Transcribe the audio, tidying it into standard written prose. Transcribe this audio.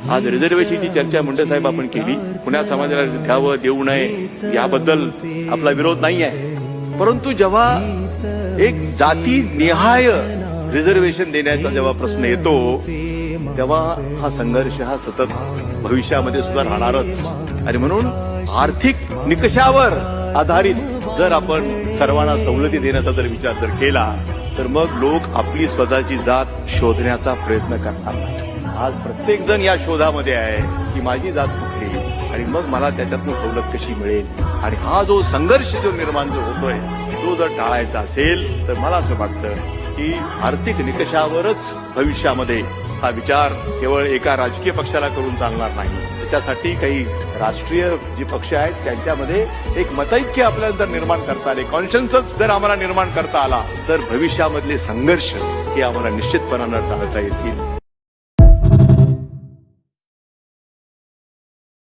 आज रिझर्वेशनची चर्चा मुंडे साहेब आपण केली. पुण्या समाजाला द्यावं देऊ नये याबद्दल आपला विरोध नाही आहे, परंतु जेव्हा एक जाती निहाय रिझर्वेशन देण्याचा जेव्हा प्रश्न येतो तेव्हा हा संघर्ष हा सतत भविष्यामध्ये सुद्धा राहणारच. आणि म्हणून आर्थिक निकषावर आधारित जर आपण सर्वांना सवलती देण्याचा जर विचार जर केला तर मग लोक आपली स्वतःची जात शोधण्याचा प्रयत्न करणार नाही. आज प्रत्येक जण या शोधामध्ये आहे की माझी जात कुठली आणि मग मला त्याच्यातून सवलत कशी मिळेल. आणि हा जो संघर्ष जो निर्माण जो होतोय तो जर टाळायचा असेल तर मला असं वाटतं की आर्थिक निकषावरच भविष्यामध्ये हा विचार केवळ एका राजकीय पक्षाला करून चालणार नाही. त्याच्यासाठी काही राष्ट्रीय जे पक्ष आहेत त्यांच्यामध्ये एक मतैक्य आपल्याला जर निर्माण करता आले, कॉन्शन्सच जर आम्हाला निर्माण करता आला तर भविष्यामधले संघर्ष हे आम्हाला निश्चितपणानं टाळता येतील.